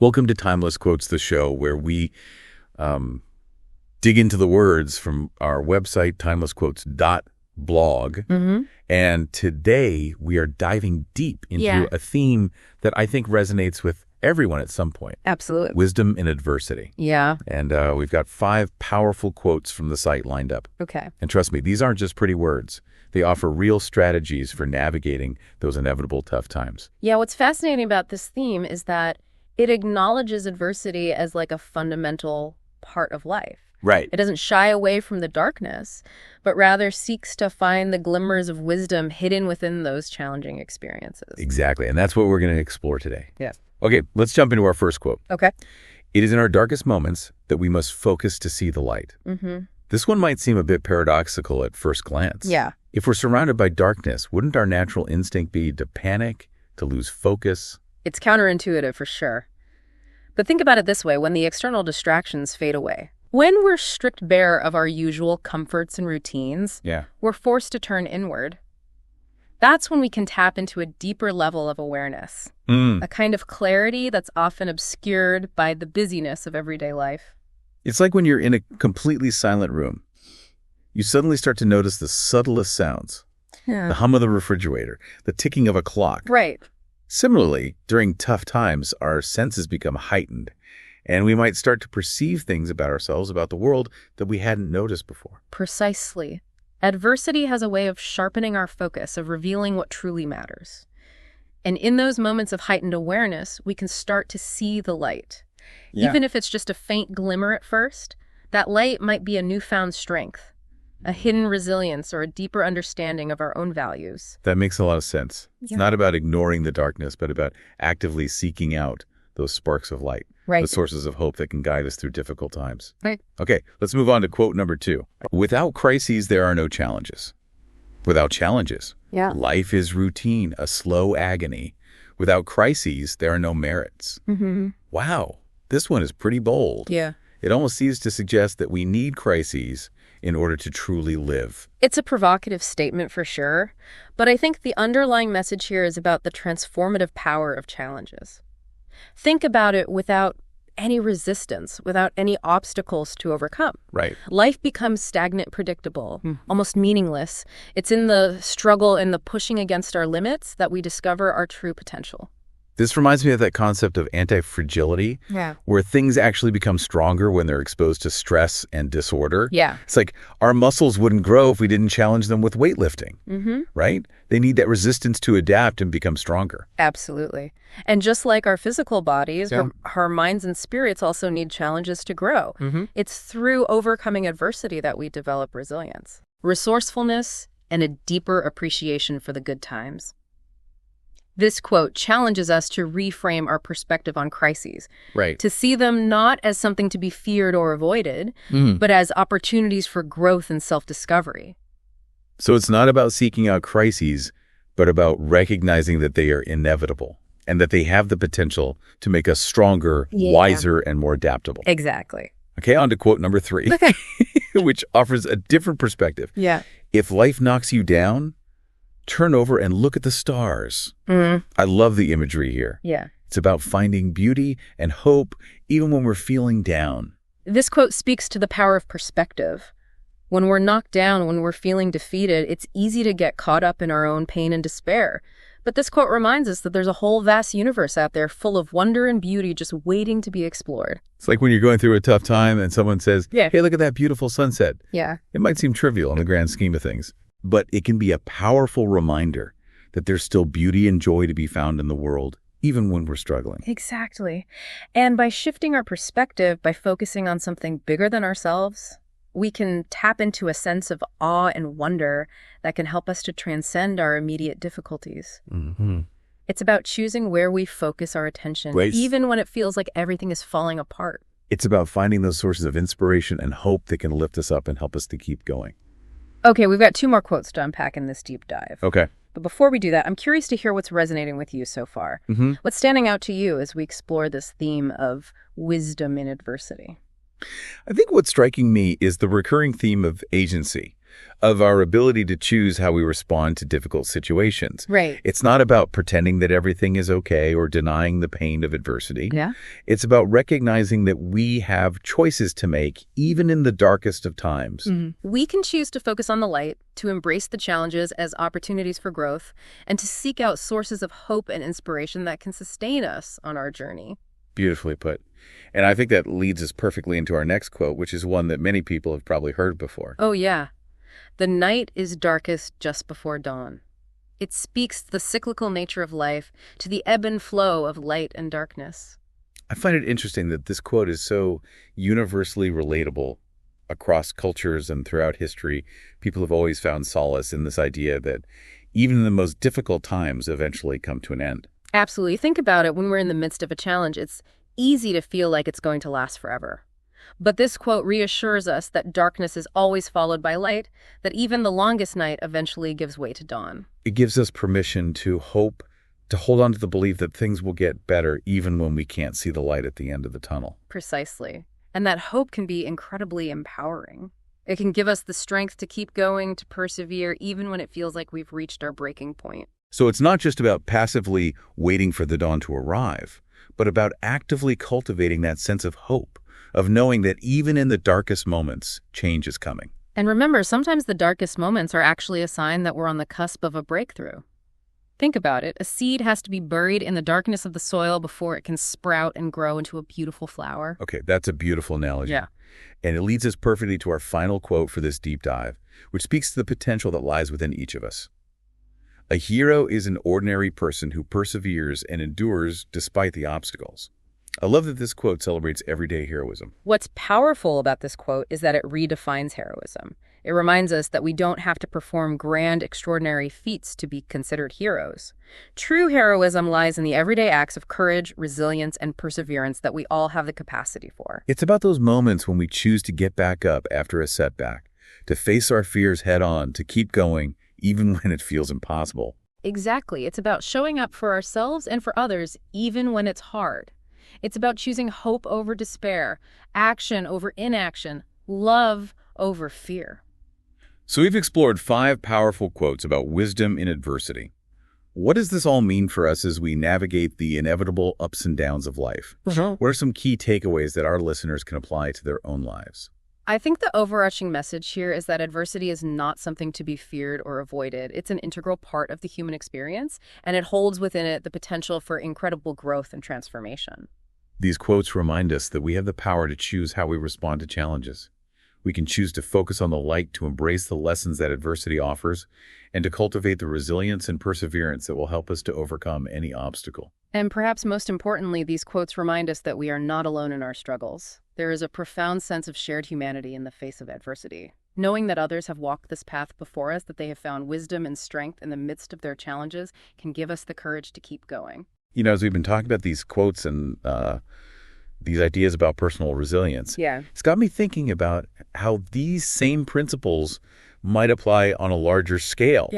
Welcome to Timeless Quotes, the show where we dig into the words from our website, timelessquotes.blog. And today we are diving deep into a theme that I think resonates with everyone at some point. Absolutely. Wisdom in adversity. Yeah. And we've got 5 powerful quotes from the site lined up. Okay. And trust me, these aren't just pretty words. They offer real strategies for navigating those inevitable tough times. Yeah, what's fascinating about this theme is that it acknowledges adversity as like a fundamental part of life. Right. It doesn't shy away from the darkness, but rather seeks to find the glimmers of wisdom hidden within those challenging experiences. Exactly. And that's what we're going to explore today. Yeah. Okay, let's jump into our first quote. Okay. It is in our darkest moments that we must focus to see the light. This one might seem a bit paradoxical at first glance. Yeah. If we're surrounded by darkness, wouldn't our natural instinct be to panic, to lose focus? It's counterintuitive for sure. But think about it this way, when the external distractions fade away. When we're stripped bare of our usual comforts and routines, we're forced to turn inward. That's when we can tap into a deeper level of awareness, a kind of clarity that's often obscured by the busyness of everyday life. It's like when you're in a completely silent room. You suddenly start to notice the subtlest sounds, the hum of the refrigerator, the ticking of a clock. Right. Similarly, during tough times, our senses become heightened, and we might start to perceive things about ourselves, about the world, that we hadn't noticed before. Precisely. Adversity has a way of sharpening our focus, of revealing what truly matters. And in those moments of heightened awareness, we can start to see the light. Even if it's just a faint glimmer at first, that light might be a newfound strength, a hidden resilience, or a deeper understanding of our own values. That makes a lot of sense. It's not about ignoring the darkness, but about actively seeking out those sparks of light, the sources of hope that can guide us through difficult times. Right. Okay, let's move on to quote number 2. Without crises, there are no challenges. Without challenges, life is routine, a slow agony. Without crises, there are no merits. Wow, this one is pretty bold. Yeah. It almost seems to suggest that we need crises in order to truly live. It's a provocative statement for sure, but I think the underlying message here is about the transformative power of challenges. Think about it without any resistance, without any obstacles to overcome. Right. Life becomes stagnant, predictable, almost meaningless. It's in the struggle and the pushing against our limits that we discover our true potential. This reminds me of that concept of anti-fragility, where things actually become stronger when they're exposed to stress and disorder. Yeah. It's like our muscles wouldn't grow if we didn't challenge them with weightlifting, right? They need that resistance to adapt and become stronger. Absolutely. And just like our physical bodies, our minds and spirits also need challenges to grow. It's through overcoming adversity that we develop resilience, resourcefulness, and a deeper appreciation for the good times. This quote challenges us to reframe our perspective on crises, to see them not as something to be feared or avoided, but as opportunities for growth and self-discovery. So it's not about seeking out crises, but about recognizing that they are inevitable and that they have the potential to make us stronger, wiser, and more adaptable. Exactly. Okay, on to quote number 3, which offers a different perspective. If life knocks you down, turn over and look at the stars. I love the imagery here. It's about finding beauty and hope even when we're feeling down. This quote speaks to the power of perspective. When we're knocked down, when we're feeling defeated, it's easy to get caught up in our own pain and despair. But this quote reminds us that there's a whole vast universe out there full of wonder and beauty just waiting to be explored. It's like when you're going through a tough time and someone says, hey, look at that beautiful sunset. It might seem trivial in the grand scheme of things, but it can be a powerful reminder that there's still beauty and joy to be found in the world, even when we're struggling. Exactly. And by shifting our perspective, by focusing on something bigger than ourselves, we can tap into a sense of awe and wonder that can help us to transcend our immediate difficulties. It's about choosing where we focus our attention, even when it feels like everything is falling apart. It's about finding those sources of inspiration and hope that can lift us up and help us to keep going. Okay, we've got 2 more quotes to unpack in this deep dive. Okay. But before we do that, I'm curious to hear what's resonating with you so far. What's standing out to you as we explore this theme of wisdom in adversity? I think what's striking me is the recurring theme of agency. of our ability to choose how we respond to difficult situations. Right. It's not about pretending that everything is okay or denying the pain of adversity. Yeah. It's about recognizing that we have choices to make, even in the darkest of times. Mm-hmm. We can choose to focus on the light, to embrace the challenges as opportunities for growth, and to seek out sources of hope and inspiration that can sustain us on our journey. Beautifully put. And I think that leads us perfectly into our next quote, which is one that many people have probably heard before. Oh, yeah. The night is darkest just before dawn. It speaks to the cyclical nature of life, to the ebb and flow of light and darkness. I find it interesting that this quote is so universally relatable across cultures and throughout history. People have always found solace in this idea that even the most difficult times eventually come to an end. Absolutely. Think about it. When we're in the midst of a challenge, it's easy to feel like it's going to last forever. But this quote reassures us that darkness is always followed by light, that even the longest night eventually gives way to dawn. It gives us permission to hope, to hold on to the belief that things will get better even when we can't see the light at the end of the tunnel. Precisely. And that hope can be incredibly empowering. It can give us the strength to keep going, to persevere, even when it feels like we've reached our breaking point. So it's not just about passively waiting for the dawn to arrive, but about actively cultivating that sense of hope, of knowing that even in the darkest moments, change is coming. And remember, sometimes the darkest moments are actually a sign that we're on the cusp of a breakthrough. Think about it. A seed has to be buried in the darkness of the soil before it can sprout and grow into a beautiful flower. Okay, that's a beautiful analogy. Yeah. And it leads us perfectly to our final quote for this deep dive, which speaks to the potential that lies within each of us. A hero is an ordinary person who perseveres and endures despite the obstacles. I love that this quote celebrates everyday heroism. What's powerful about this quote is that it redefines heroism. It reminds us that we don't have to perform grand, extraordinary feats to be considered heroes. True heroism lies in the everyday acts of courage, resilience, and perseverance that we all have the capacity for. It's about those moments when we choose to get back up after a setback, to face our fears head on, to keep going, even when it feels impossible. Exactly. It's about showing up for ourselves and for others, even when it's hard. It's about choosing hope over despair, action over inaction, love over fear. So we've explored 5 powerful quotes about wisdom in adversity. What does this all mean for us as we navigate the inevitable ups and downs of life? What are some key takeaways that our listeners can apply to their own lives? I think the overarching message here is that adversity is not something to be feared or avoided. It's an integral part of the human experience, and it holds within it the potential for incredible growth and transformation. These quotes remind us that we have the power to choose how we respond to challenges. We can choose to focus on the light, to embrace the lessons that adversity offers, and to cultivate the resilience and perseverance that will help us to overcome any obstacle. And perhaps most importantly, these quotes remind us that we are not alone in our struggles. There is a profound sense of shared humanity in the face of adversity. Knowing that others have walked this path before us, that they have found wisdom and strength in the midst of their challenges, can give us the courage to keep going. You know, as we've been talking about these quotes and these ideas about personal resilience, it's got me thinking about how these same principles might apply on a larger scale,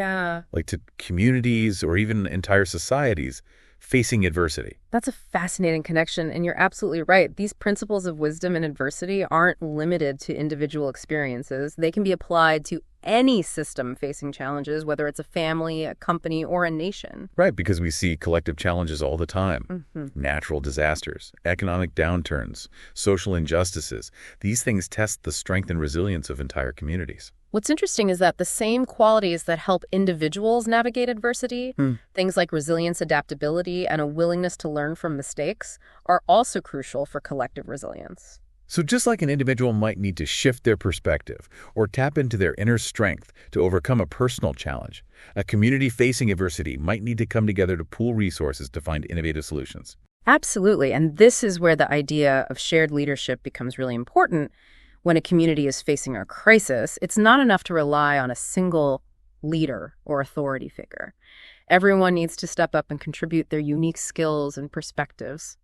like to communities or even entire societies facing adversity. That's a fascinating connection, and you're absolutely right. These principles of wisdom and adversity aren't limited to individual experiences. They can be applied to any system facing challenges, whether it's a family, a company, or a nation. Right, because we see collective challenges all the time. Natural disasters, economic downturns, social injustices. These things test the strength and resilience of entire communities. What's interesting is that the same qualities that help individuals navigate adversity, things like resilience, adaptability, and a willingness to learn from mistakes, are also crucial for collective resilience. So just like an individual might need to shift their perspective or tap into their inner strength to overcome a personal challenge, a community facing adversity might need to come together to pool resources to find innovative solutions. Absolutely. And this is where the idea of shared leadership becomes really important. When a community is facing a crisis, it's not enough to rely on a single leader or authority figure. Everyone needs to step up and contribute their unique skills and perspectives.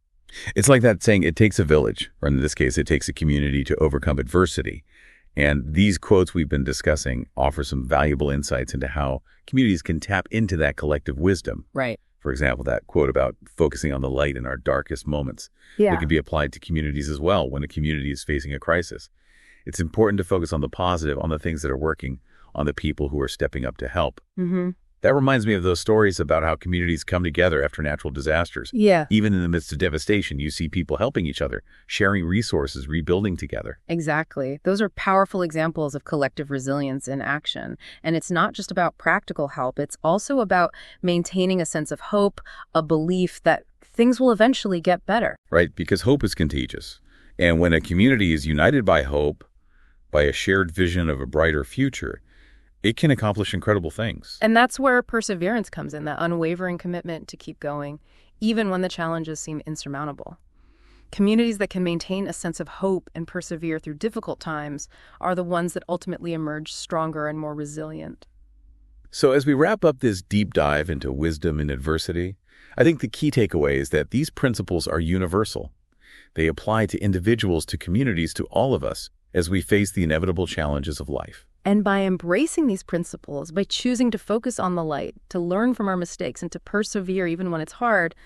It's like that saying, it takes a village, or in this case, it takes a community to overcome adversity. And these quotes we've been discussing offer some valuable insights into how communities can tap into that collective wisdom. Right. For example, that quote about focusing on the light in our darkest moments. It can be applied to communities as well when a community is facing a crisis. It's important to focus on the positive, on the things that are working, on the people who are stepping up to help. That reminds me of those stories about how communities come together after natural disasters. Yeah. Even in the midst of devastation, you see people helping each other, sharing resources, rebuilding together. Exactly. Those are powerful examples of collective resilience in action. And it's not just about practical help. It's also about maintaining a sense of hope, a belief that things will eventually get better. Right, because hope is contagious. And when a community is united by hope, by a shared vision of a brighter future, it can accomplish incredible things. And that's where perseverance comes in, that unwavering commitment to keep going, even when the challenges seem insurmountable. Communities that can maintain a sense of hope and persevere through difficult times are the ones that ultimately emerge stronger and more resilient. So as we wrap up this deep dive into wisdom in adversity, I think the key takeaway is that these principles are universal. They apply to individuals, to communities, to all of us as we face the inevitable challenges of life. And by embracing these principles, by choosing to focus on the light, to learn from our mistakes, and to persevere even when it's hard,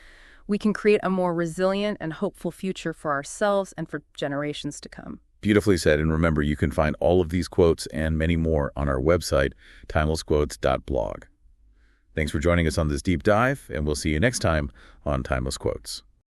we can create a more resilient and hopeful future for ourselves and for generations to come. Beautifully said. And remember, you can find all of these quotes and many more on our website, timelessquotes.blog. Thanks for joining us on this deep dive, and we'll see you next time on Timeless Quotes.